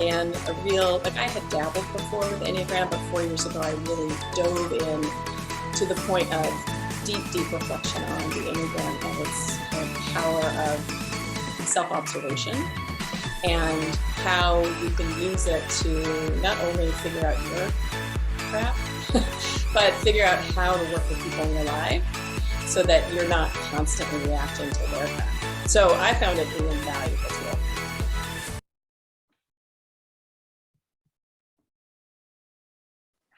and a real, like I had dabbled before with Enneagram, but 4 years ago I really dove in to the point of deep reflection on the Enneagram and its kind of power of self-observation and how you can use it to not only figure out your crap, but figure out how to work with people in your life so that you're not constantly reacting to their crap. So I found it an invaluable tool.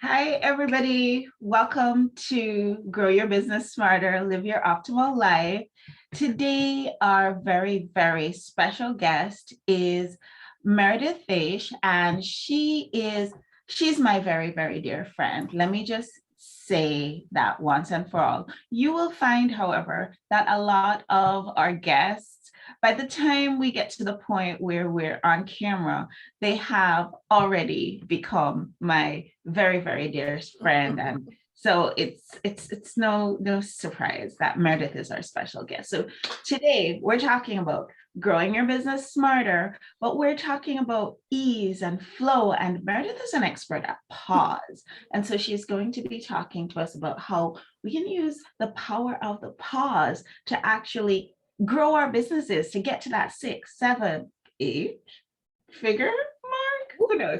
Hi, everybody. Welcome to Grow Your Business Smarter, Live Your Optimal Life. Today, our very special guest is Meredith Vaish, and she's my very dear friend. Let me just say that once and for all. You will find, however, that a lot of our guests, by the time we get to the point where we're on camera, they have already become my very dearest friend. And so it's no surprise that Meredith is our special guest. So today we're talking about growing your business smarter, but we're talking about ease and flow. And Meredith is an expert at pause. And so she's going to be talking to us about how we can use the power of the pause to actually grow our businesses, to get to that 6, 7, 8 figure mark. Who knows?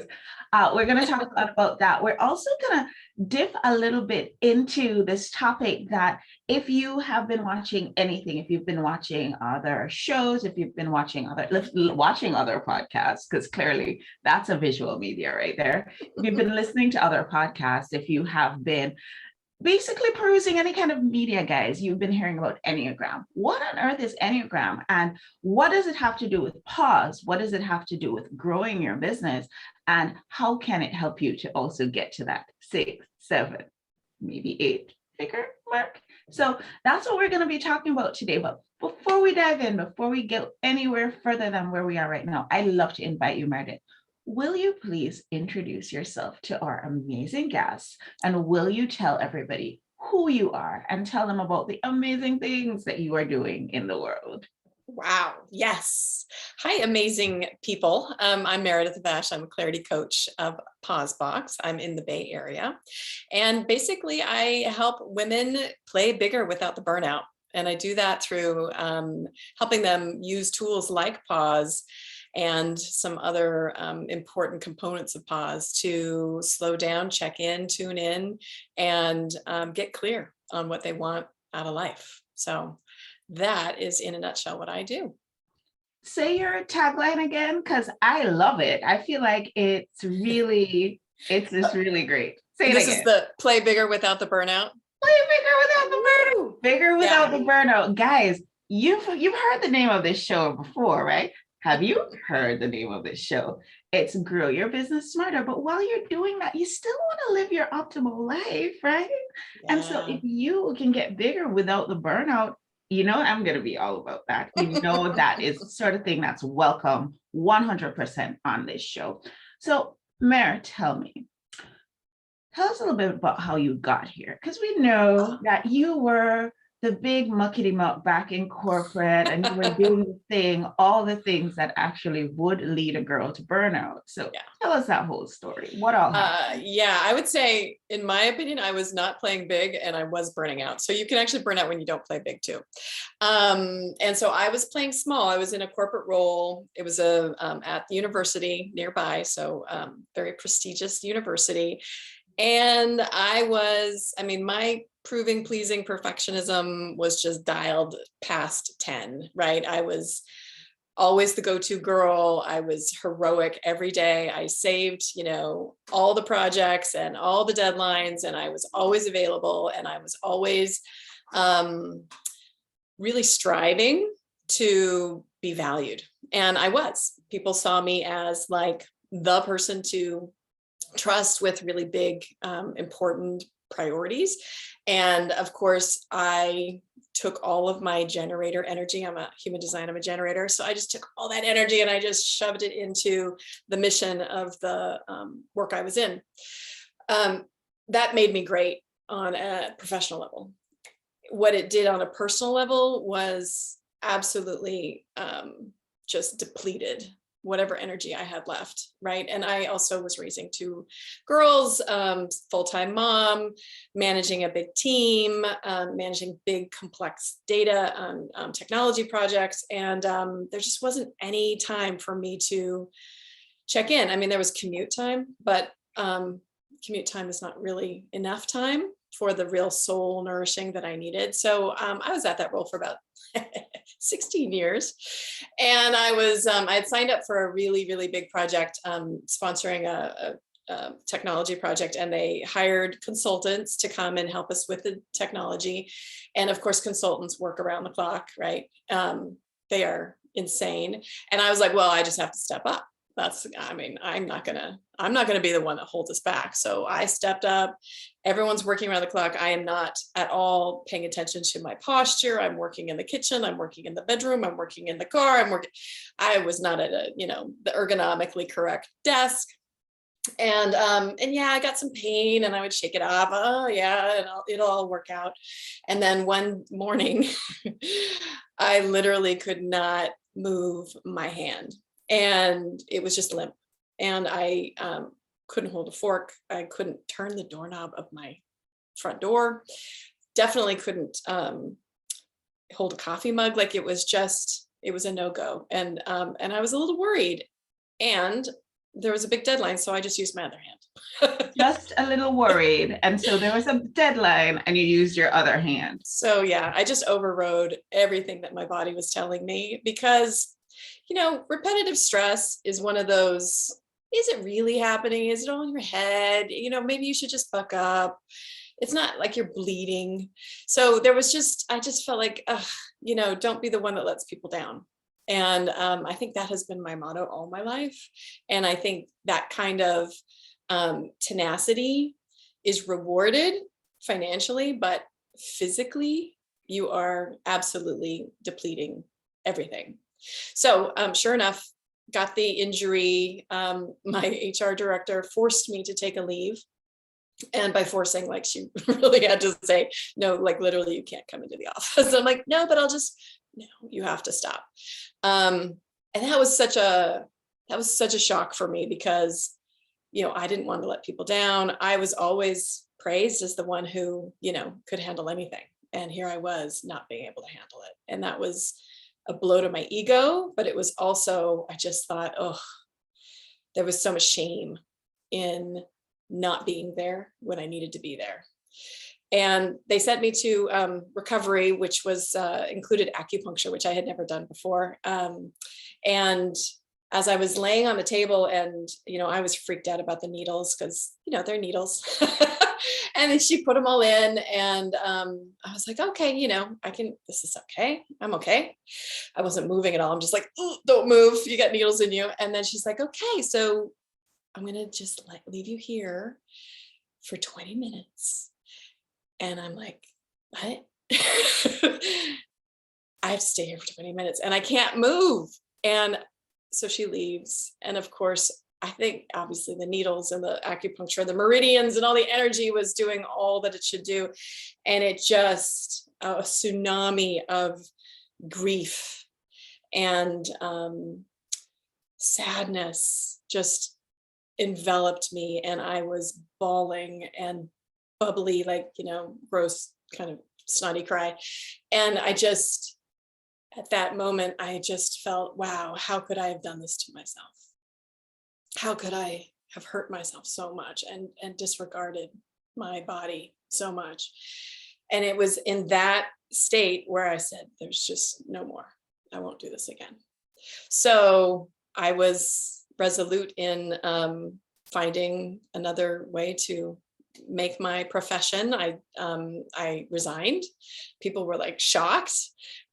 We're going to talk a lot about that. We're also going to dip a little bit into this topic that if you have been watching anything, if you've been watching other shows, if you've been watching other podcasts, because clearly that's a visual media right there. If you've been listening to other podcasts, if you have been basically perusing any kind of media, guys, you've been hearing about Enneagram. What on earth is Enneagram? And what does it have to do with pause? What does it have to do with growing your business? And how can it help you to also get to that 6, 7, maybe 8 figure mark? So that's what we're going to be talking about today. But before we dive in, before we get anywhere further than where we are right now, I'd love to invite you, Meredith. Will you please introduce yourself to our amazing guests, and will you tell everybody who you are and tell them about the amazing things that you are doing in the world? Wow. Yes. Hi, amazing people. I'm Meredith Vaish. I'm a clarity coach of Pause Box. I'm in the Bay Area. And basically, I help women play bigger without the burnout. And I do that through helping them use tools like pause and some other important components of pause to slow down, check in, tune in, and get clear on what they want out of life. So that is in a nutshell what I do. Say your tagline again, because I love it. I feel like it's just really great. Say it This again. Is the play bigger without the burnout. Play bigger without the burnout. Bigger without the burnout. Guys, you've heard the name of this show before, right? Have you heard the name of this show? It's Grow Your Business Smarter. But while you're doing that, you still want to live your optimal life, right? Yeah. And so if you can get bigger without the burnout, you know, I'm going to be all about that. You know, that is the sort of thing that's welcome 100% on this show. So, Mare, tell us a little bit about how you got here, because we know that you were the big muckety muck back in corporate and you were doing all the things that actually would lead a girl to burnout. So tell us that whole story. What all happened? Yeah, I would say, in my opinion, I was not playing big and I was burning out. So you can actually burn out when you don't play big too. And so I was playing small. I was in a corporate role. It was at the university nearby. So very prestigious university. And my proving, pleasing perfectionism was just dialed past 10, right? I was always the go-to girl. I was heroic every day. I saved, all the projects and all the deadlines, and I was always available, and I was always really striving to be valued. And I was. People saw me as like the person to trust with really big, important priorities. And of course, I took all of my generator energy. I'm a human design, I'm a generator. So I just took all that energy and I just shoved it into the mission of the work I was in. That made me great on a professional level. What it did on a personal level was absolutely just depleted whatever energy I had left, right? And I also was raising two girls, full-time mom, managing a big team, managing big complex data technology projects. And there just wasn't any time for me to check in. I mean, there was commute time, but commute time is not really enough time for the real soul nourishing that I needed. So I was at that role for about 16 years. And I was, I had signed up for a really, really big project, sponsoring a technology project, and they hired consultants to come and help us with the technology. And of course, consultants work around the clock, right? They are insane. And I was like, well, I just have to step up. I mean, I'm not gonna be the one that holds us back. So I stepped up. Everyone's working around the clock. I am not at all paying attention to my posture. I'm working in the kitchen. I'm working in the bedroom. I'm working in the car. I was not at a, the ergonomically correct desk. And yeah, I got some pain and I would shake it off. Oh yeah, and it'll all work out. And then one morning, I literally could not move my hand. And it was just limp. And I couldn't hold a fork. I couldn't turn the doorknob of my front door. Definitely couldn't hold a coffee mug. Like it was a no-go. And I was a little worried. And there was a big deadline, so I just used my other hand. Just a little worried. And so there was a deadline and you used your other hand. So yeah, I just overrode everything that my body was telling me, because repetitive stress is one of those, is it really happening? Is it all in your head? Maybe you should just buck up. It's not like you're bleeding. So I just felt like, don't be the one that lets people down. And I think that has been my motto all my life. And I think that kind of tenacity is rewarded financially, but physically, you are absolutely depleting everything. So sure enough, got the injury. My HR director forced me to take a leave. And by forcing, like, she really had to say, no, like literally you can't come into the office. I'm like, no, but no, you have to stop. And that was such a shock for me, because, I didn't want to let people down. I was always praised as the one who, could handle anything. And here I was not being able to handle it. And that was a blow to my ego, but it was also, I just thought, oh, there was so much shame in not being there when I needed to be there. And they sent me to recovery, which was included acupuncture, which I had never done before. And as I was laying on the table, and, I was freaked out about the needles, because, they're needles. And then she put them all in, and I was like, okay, this is okay. I'm okay. I wasn't moving at all. I'm just like, don't move. You got needles in you. And then she's like, okay, so I'm going to just leave you here for 20 minutes. And I'm like, what? I have to stay here for 20 minutes and I can't move. And so she leaves. And of course, I think obviously the needles and the acupuncture, the meridians and all the energy was doing all that it should do. And it just, a tsunami of grief and sadness just enveloped me. And I was bawling and bubbly, like, gross kind of snotty cry. And at that moment, I just felt, wow, how could I have done this to myself? How could I have hurt myself so much and disregarded my body so much? And it was in that state where I said, there's just no more. I won't do this again. So I was resolute in finding another way to make my profession. I resigned. People were like shocked.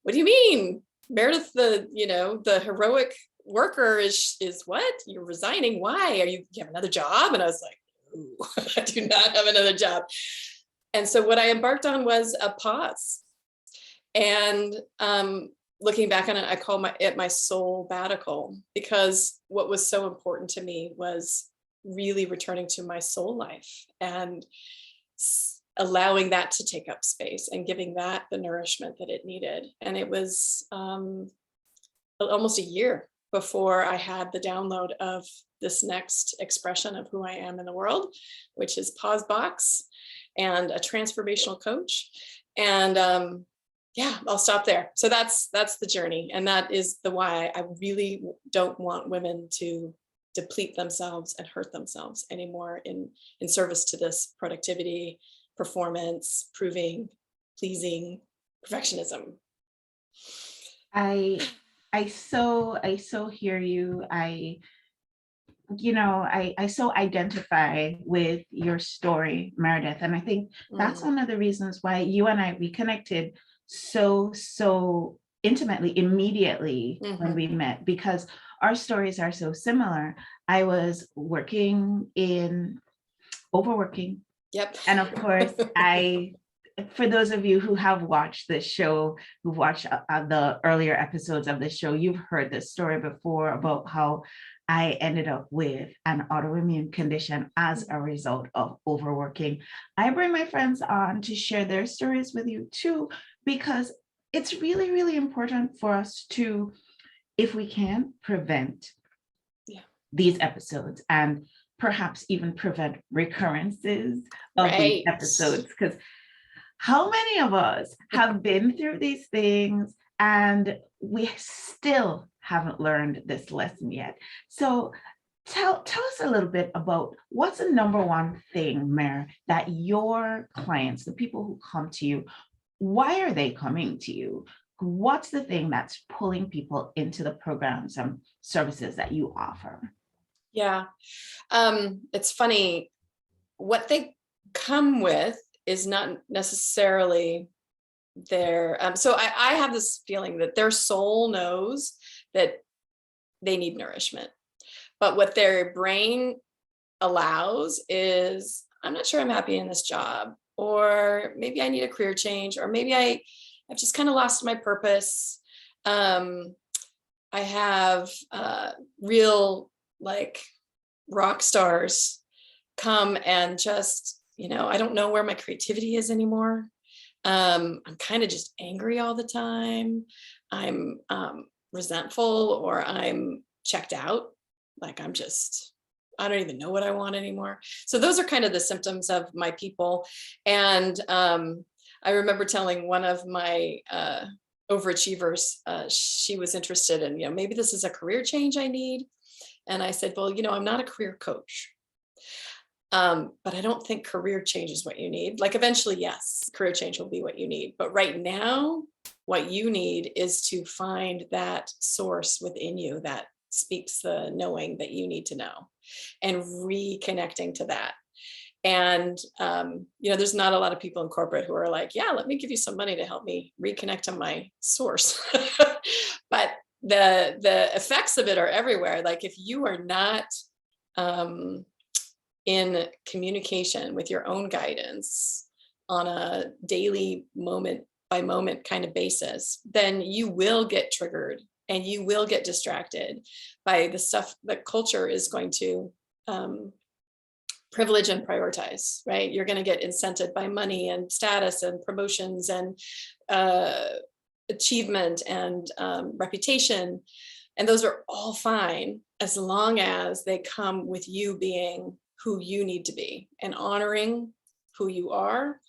What do you mean? Meredith, the heroic worker is what? You're resigning? Why? You have another job? And I was like, ooh, I do not have another job. And so what I embarked on was a pause. And looking back on it, I call it my soul sabbatical, because what was so important to me was really returning to my soul life and allowing that to take up space and giving that the nourishment that it needed. And it was almost a year before I had the download of this next expression of who I am in the world, which is pause box and a transformational coach. And yeah, I'll stop there. So that's the journey. And that is the why I really don't want women to deplete themselves and hurt themselves anymore in service to this productivity, performance, proving, pleasing, perfectionism. I so hear you. I so identify with your story, Meredith. And I think that's one of the reasons why you and I, we connected so intimately, immediately when we met, because our stories are so similar. I was overworking. Yep. And of course, for those of you who have watched this show, who've watched the earlier episodes of the show, you've heard this story before about how I ended up with an autoimmune condition as a result of overworking. I bring my friends on to share their stories with you too, because it's really, really important for us to, if we can, prevent these episodes and perhaps even prevent recurrences of these episodes. Because how many of us have been through these things and we still haven't learned this lesson yet? So tell us a little bit about what's the number one thing, Mer, that your clients, the people who come to you, why are they coming to you? What's the thing that's pulling people into the programs and services that you offer? Yeah, it's funny. What they come with is not necessarily their, so I have this feeling that their soul knows that they need nourishment, but what their brain allows is, I'm not sure I'm happy in this job, or maybe I need a career change, or maybe I've just kind of lost my purpose. I have real like rock stars come and just, I don't know where my creativity is anymore. I'm kind of just angry all the time. I'm resentful, or I'm checked out. Like I don't even know what I want anymore. So those are kind of the symptoms of my people. And I remember telling one of my overachievers, she was interested in, maybe this is a career change I need. And I said, well, I'm not a career coach. But I don't think career change is what you need. Like eventually, yes, career change will be what you need. But right now, what you need is to find that source within you that speaks the knowing that you need to know, and reconnecting to that. And, there's not a lot of people in corporate who are like, yeah, let me give you some money to help me reconnect to my source. But the effects of it are everywhere. Like if you are not in communication with your own guidance on a daily moment by moment kind of basis, then you will get triggered and you will get distracted by the stuff that culture is going to privilege and prioritize, right? You're going to get incented by money and status and promotions and achievement and reputation. And those are all fine as long as they come with you being who you need to be and honoring who you are.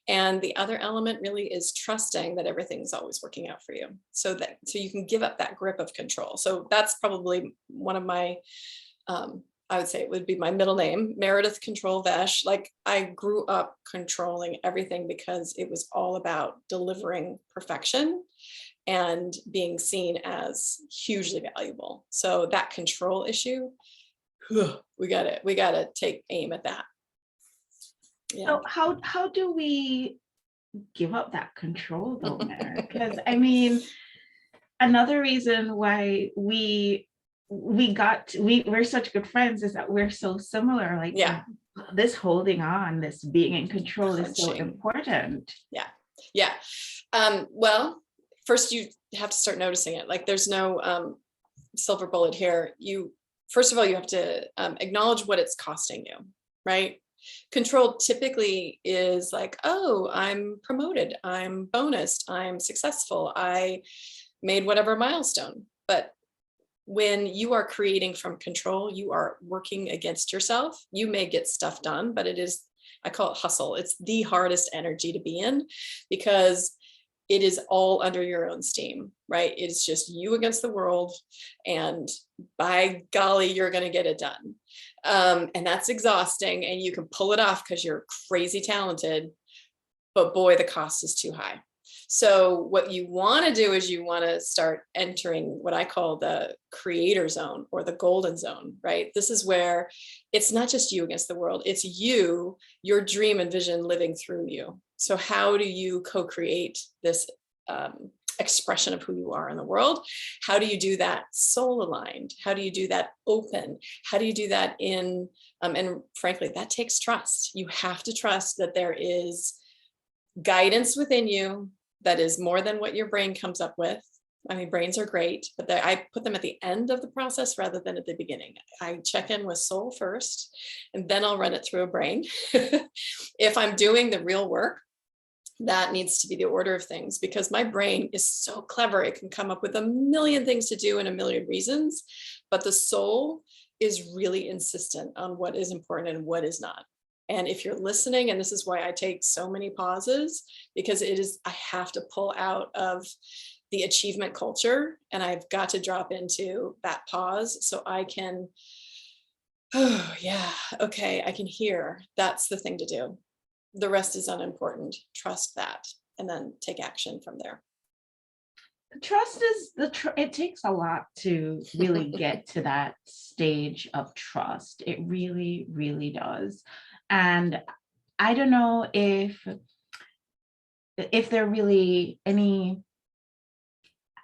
And the other element really is trusting that everything's always working out for you, so you can give up that grip of control. So that's probably one of my, I would say it would be my middle name, Meredith Control Vaish. Like I grew up controlling everything because it was all about delivering perfection and being seen as hugely valuable. So that control issue, we gotta take aim at that. Yeah. So how do we give up that control though, Mary? Because I mean, another reason why we're such good friends is that we're so similar. Like this holding on, this being in control is so important. Yeah. Well, first you have to start noticing it. Like there's no silver bullet here. First of all, you have to acknowledge what it's costing you, right? Control typically is like, oh, I'm promoted, I'm bonused, I'm successful, I made whatever milestone. But when you are creating from control, you are working against yourself. You may get stuff done, but it is, I call it hustle. It's the hardest energy to be in because it is all under your own steam, right? It's just you against the world, and by golly, you're going to get it done. And that's exhausting, and you can pull it off because you're crazy talented, but boy, the cost is too high. So what you want to do is you want to start entering what I call the creator zone or the golden zone, right? This is where it's not just you against the world, it's you, your dream and vision living through you. So how do you co-create this expression of who you are in the world? How do you do that soul aligned? How do you do that open? How do you do that in, and frankly, that takes trust. You have to trust that there is guidance within you that is more than what your brain comes up with. I mean, brains are great, but I put them at the end of the process rather than at the beginning. I check in with soul first, and then I'll run it through a brain. If I'm doing the real work, that needs to be the order of things, because my brain is so clever. It can come up with a million things to do and a million reasons, but the soul is really insistent on what is important and what is not. And if you're listening, and this is why I take so many pauses, because it is, I have to pull out of the achievement culture, and I've got to drop into that pause so I can, oh yeah, okay, I can hear. That's the thing to do. The rest is unimportant. Trust that, and then take action from there. Trust is it takes a lot to really get to that stage of trust. It really, really does. And I don't know if there are really any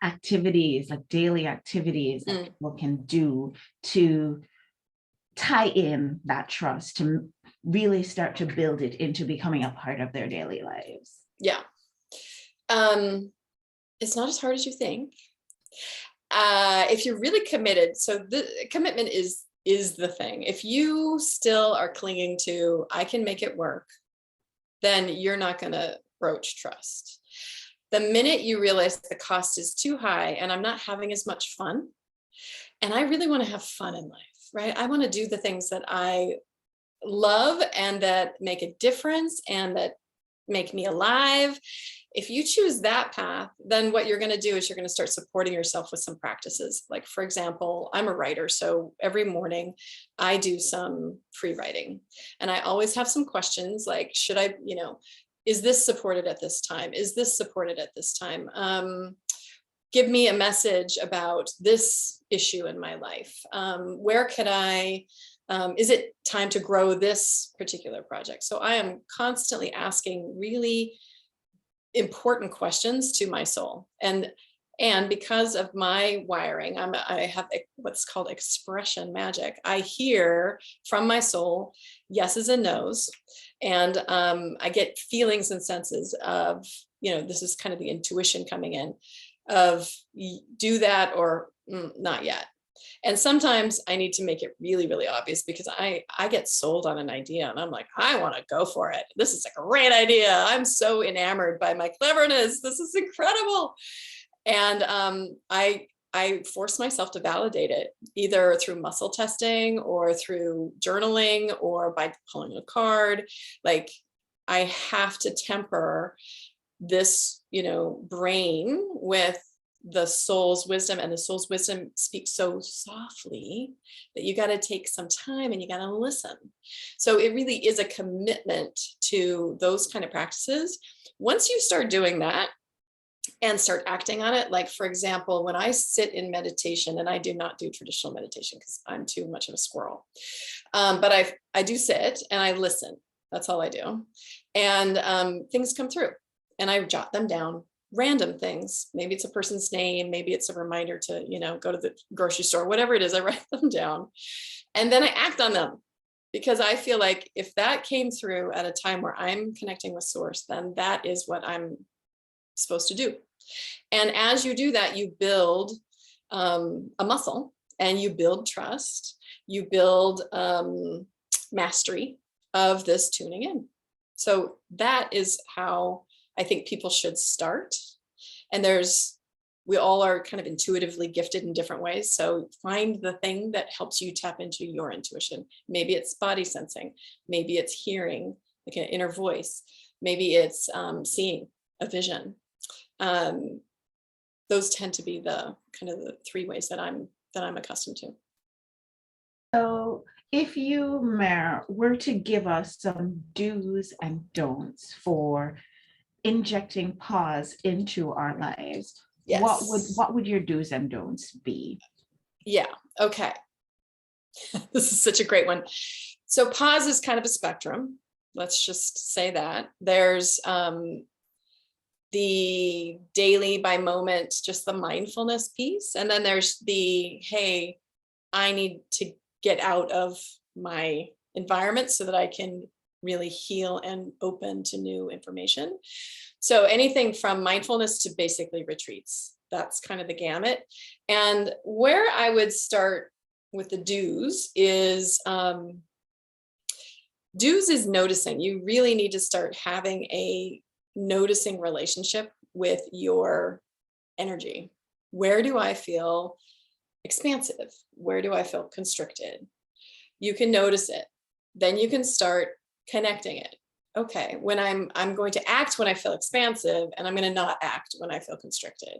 activities, like daily activities that people can do to tie in that trust, to really start to build it into becoming a part of their daily lives. Yeah. It's not as hard as you think. If you're really committed, so the commitment is the thing. If you still are clinging to, I can make it work, then you're not going to broach trust. The minute you realize the cost is too high and I'm not having as much fun, and I really want to have fun in life, right? I want to do the things that I love and that make a difference and that make me alive. If you choose that path, then what you're going to do is you're going to start supporting yourself with some practices. Like, for example, I'm a writer. So every morning I do some free writing, and I always have some questions like, should I, is this supported at this time? Is this supported at this time? Give me a message about this issue in my life. Where could I, is it time to grow this particular project? So I am constantly asking really important questions to my soul. And because of my wiring, I have what's called expression magic. I hear from my soul yeses and nos, and I get feelings and senses of, this is kind of the intuition coming in of do that or not yet. And sometimes I need to make it really, really obvious, because I get sold on an idea and I'm like, I want to go for it. This is a great idea. I'm so enamored by my cleverness. This is incredible. And I force myself to validate it, either through muscle testing or through journaling or by pulling a card. Like, I have to temper this, brain with the soul's wisdom, and the soul's wisdom speaks so softly that you got to take some time and you got to listen. So it really is a commitment to those kind of practices. Once you start doing that and start acting on it, like, for example, when I sit in meditation, and I do not do traditional meditation because I'm too much of a squirrel, but I do sit and I listen. That's all I do. And things come through and I jot them down. Random things. Maybe it's a person's name. Maybe it's a reminder to, go to the grocery store, whatever it is, I write them down and then I act on them, because I feel like if that came through at a time where I'm connecting with source, then that is what I'm supposed to do. And as you do that, you build a muscle, and you build trust, you build mastery of this tuning in. So that is how I think people should start. And there's we all are kind of intuitively gifted in different ways. So find the thing that helps you tap into your intuition. Maybe it's body sensing. Maybe it's hearing, like an inner voice. Maybe it's seeing a vision. Those tend to be the kind of the three ways that I'm accustomed to. So if you, Mer, were to give us some do's and don'ts for injecting pause into our lives, Yes. what would your do's and don'ts be? Yeah. Okay. This is such a great one. So pause is kind of a spectrum. Let's just say that. There's the daily by moment, just the mindfulness piece. And then there's the, hey, I need to get out of my environment so that I can really heal and open to new information. So anything from mindfulness to basically retreats, that's kind of the gamut. And where I would start with the do's is noticing. You really need to start having a noticing relationship with your energy. Where do I feel expansive? Where do I feel constricted? You can notice it. Then you can start connecting it. Okay, when I'm going to act when I feel expansive, and I'm going to not act when I feel constricted.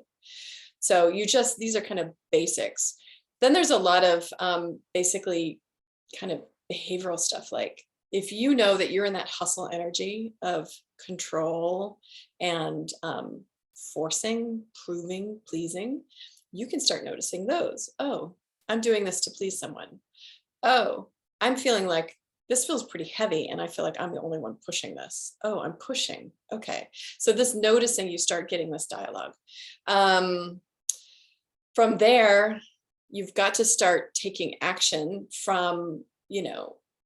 So these are kind of basics. Then there's a lot of basically kind of behavioral stuff. Like if you know that you're in that hustle energy of control and forcing, proving, pleasing, you can start noticing those. Oh, I'm doing this to please someone. Oh, I'm feeling like this feels pretty heavy and I feel like I'm the only one pushing this. Oh, I'm pushing. Okay. So this noticing, you start getting this dialogue. From there, you've got to start taking action from,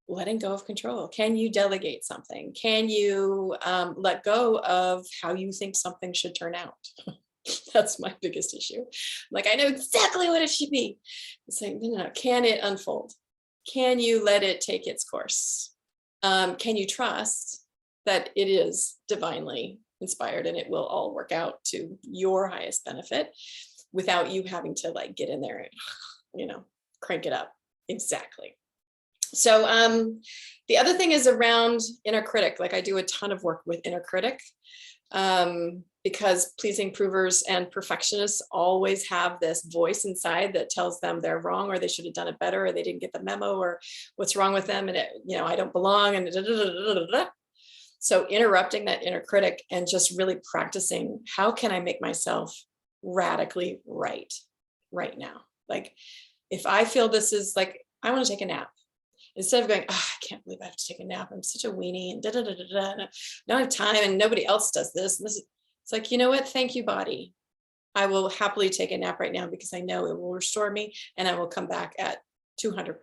letting go of control. Can you delegate something? Can you let go of how you think something should turn out? That's my biggest issue. Like, I know exactly what it should be. It's like, no. Can it unfold? Can you let it take its course? Can you trust that it is divinely inspired and it will all work out to your highest benefit without you having to like get in there and, crank it up? Exactly. So the other thing is around inner critic. Like I do a ton of work with inner critic because pleasing provers and perfectionists always have this voice inside that tells them they're wrong or they should have done it better or they didn't get the memo or what's wrong with them and I don't belong and So interrupting that inner critic and just really practicing, how can I make myself radically right now? Like if I feel this is like, I want to take a nap. Instead of going, oh, I can't believe I have to take a nap. I'm such a weenie and I don't have time and nobody else does this. And it's like, you know what? Thank you, body. I will happily take a nap right now because I know it will restore me and I will come back at 200%.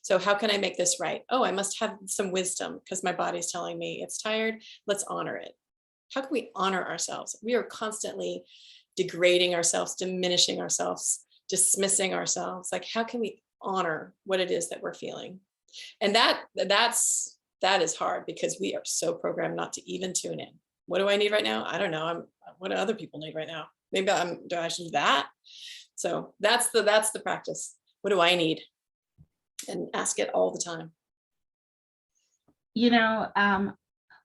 So how can I make this right? Oh, I must have some wisdom because my body's telling me it's tired. Let's honor it. How can we honor ourselves? We are constantly degrading ourselves, diminishing ourselves, dismissing ourselves. Like, how can we honor what it is that we're feeling? And that is hard because we are so programmed not to even tune in. What do I need right now? I don't know. What do other people need right now? Maybe do I should do that? So that's the practice. What do I need? And ask it all the time.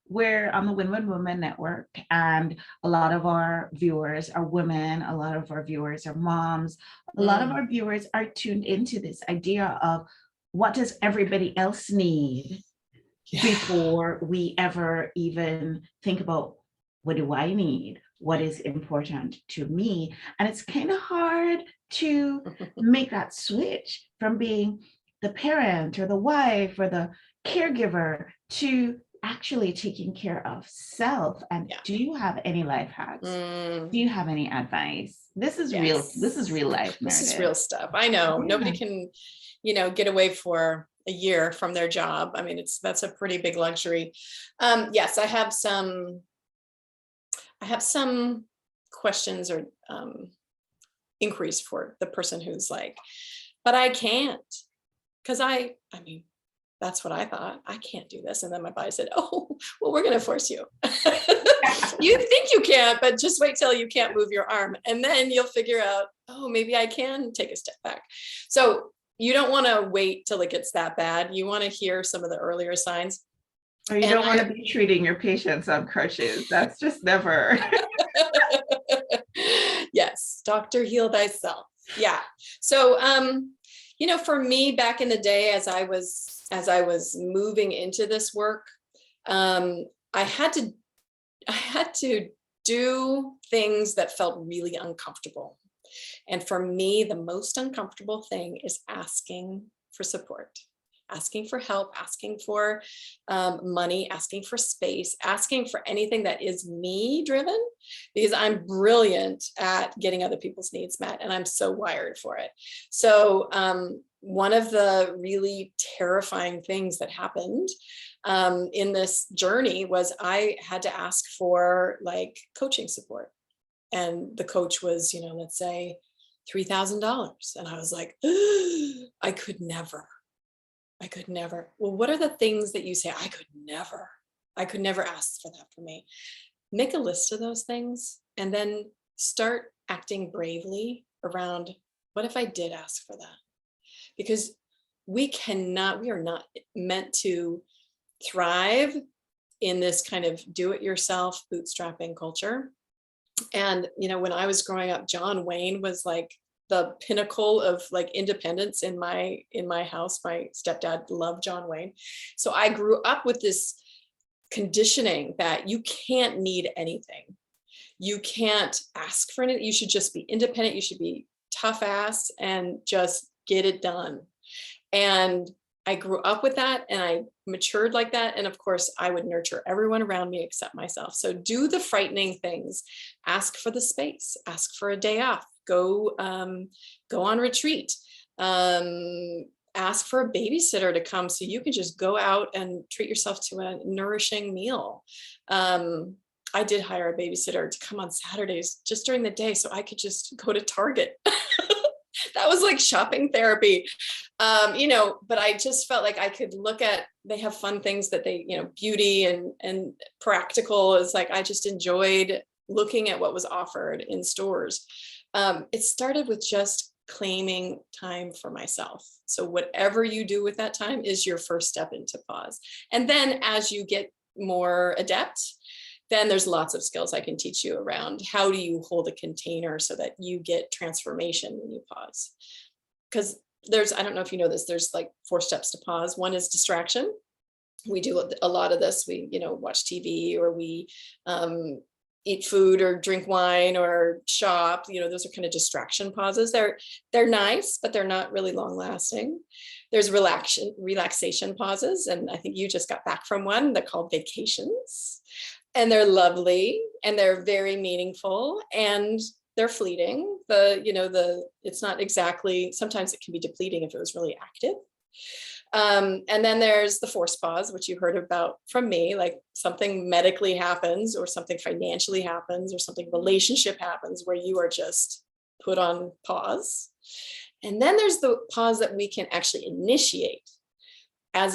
We're on the Win-Win Women Network, and a lot of our viewers are women, a lot of our viewers are moms, a lot of our viewers are tuned into this idea of what does everybody else need before we ever even think about what do I need? What is important to me? And it's kind of hard to make that switch from being the parent or the wife or the caregiver to actually taking care of self. And do you have any life hacks? Do you have any advice? This is real. This is real life, Meredith. This is real stuff. I know nobody can, get away for a year from their job. I mean, that's a pretty big luxury. Yes, I have some questions or inquiries for the person who's like, but I can't, because I mean, that's what I thought. I can't do this. And then my body said, oh, well, we're going to force you. You think you can't, but just wait till you can't move your arm. And then you'll figure out, oh, maybe I can take a step back. So you don't want to wait till it gets that bad. You want to hear some of the earlier signs. Or you don't want to be treating your patients on crutches. That's just never. Yes, doctor, heal thyself. Yeah. So, for me back in the day, as I was moving into this work, I had to do things that felt really uncomfortable. And for me, the most uncomfortable thing is asking for support, asking for help, asking for money, asking for space, asking for anything that is me driven, because I'm brilliant at getting other people's needs met, and I'm so wired for it. So one of the really terrifying things that happened in this journey was I had to ask for like coaching support. And the coach was, let's say $3,000. And I was like, I could never. Well, what are the things that you say, I could never ask for that for me? Make a list of those things and then start acting bravely around, what if I did ask for that? Because we are not meant to thrive in this kind of do-it-yourself bootstrapping culture. And, when I was growing up, John Wayne was like the pinnacle of like independence in my house. My stepdad loved John Wayne. So I grew up with this conditioning that you can't need anything. You can't ask for anything. You should just be independent. You should be tough ass and just get it done. And I grew up with that and I matured like that. And of course, I would nurture everyone around me except myself. So do the frightening things, ask for the space, ask for a day off, go on retreat, ask for a babysitter to come so you can just go out and treat yourself to a nourishing meal. I did hire a babysitter to come on Saturdays just during the day so I could just go to Target. That was like shopping therapy, but I just felt like I could look at, they have fun things that they, beauty and practical is like, I just enjoyed looking at what was offered in stores. It started with just claiming time for myself. So whatever you do with that time is your first step into pause. And then as you get more adept, then there's lots of skills I can teach you around how do you hold a container so that you get transformation when you pause. Because I don't know if you know this, there's like 4 steps to pause. One is distraction. We do a lot of this. We, watch TV or we eat food or drink wine or shop. Those are kind of distraction pauses. They're nice, but they're not really long lasting. There's relaxation pauses. And I think you just got back from one that's called vacations. And they're lovely and they're very meaningful and they're fleeting. It's not exactly, sometimes it can be depleting if it was really active. And then there's the forced pause, which you heard about from me, like something medically happens or something financially happens or something relationship happens where you are just put on pause. And then there's the pause that we can actually initiate as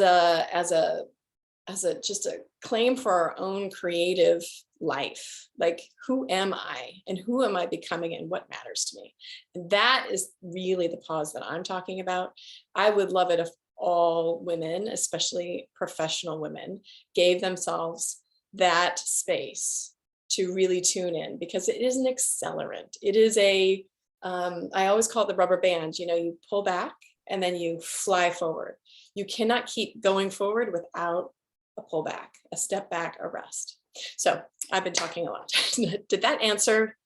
just a claim for our own creative life. Like, who am I and who am I becoming and what matters to me? And that is really the pause that I'm talking about. I would love it if all women, especially professional women, gave themselves that space to really tune in, because it is an accelerant. It is I always call it the rubber band. You pull back and then you fly forward. You cannot keep going forward without a pullback, a step back, a rest. So I've been talking a lot. Did that answer?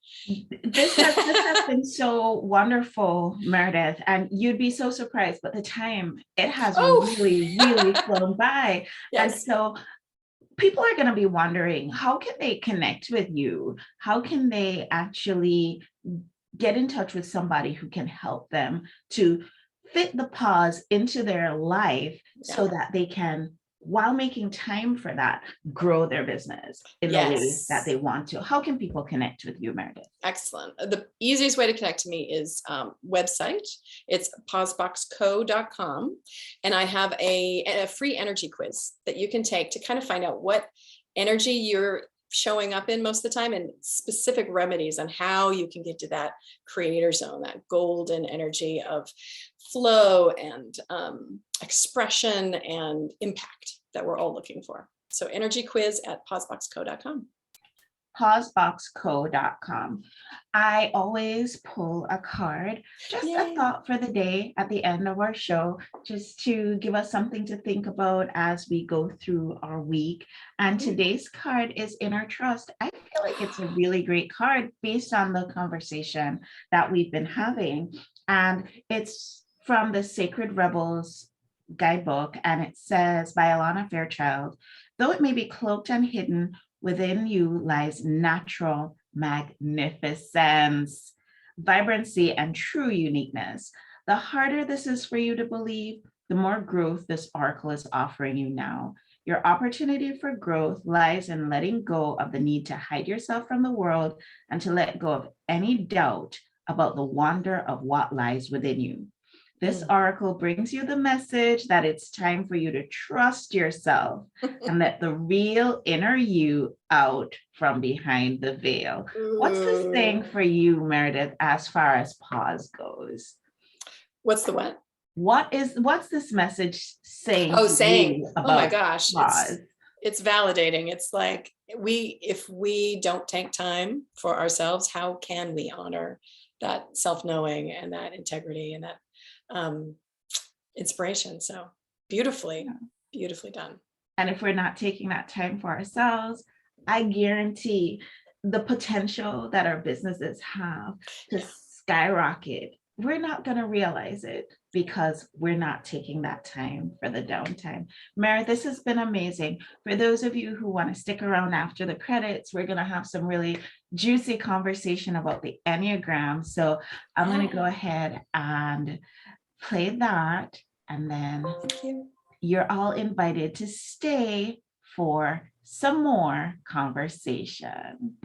This has been so wonderful, Meredith, and you'd be so surprised, but the time, it has really, really flown by. Yes. And so people are going to be wondering, how can they connect with you? How can they actually get in touch with somebody who can help them to fit the pause into their life so that they can while making time for that, grow their business in the way that they want to. How can people connect with you, Meredith? Excellent. The easiest way to connect to me is website. It's pauseboxco.com. And I have a free energy quiz that you can take to kind of find out what energy you're showing up in most of the time, and specific remedies on how you can get to that creator zone, that golden energy of flow and expression and impact that we're all looking for. So energy quiz at pauseboxco.com. pauseboxco.com. I always pull a card, just a thought for the day at the end of our show, just to give us something to think about as we go through our week. And today's card is Inner Trust. I feel like it's a really great card based on the conversation that we've been having. And it's from the Sacred Rebels guidebook, and it says by Alana Fairchild, though it may be cloaked and hidden, within you lies natural magnificence, vibrancy, and true uniqueness. The harder this is for you to believe, the more growth this oracle is offering you now. Your opportunity for growth lies in letting go of the need to hide yourself from the world and to let go of any doubt about the wonder of what lies within you. This oracle brings you the message that it's time for you to trust yourself and let the real inner you out from behind the veil. What's this saying for you, Meredith, as far as pause goes? What's the what? What's this message saying? Oh, saying, about oh my gosh, pause? It's validating. It's like if we don't take time for ourselves, how can we honor that self-knowing and that integrity and that inspiration? So beautifully done. And if we're not taking that time for ourselves, I guarantee the potential that our businesses have to skyrocket, we're not going to realize it because we're not taking that time for the downtime. Meredith, this has been amazing. For those of you who want to stick around after the credits, we're going to have some really juicy conversation about the Enneagram. So I'm going to go ahead and play that, and then you're all invited to stay for some more conversation.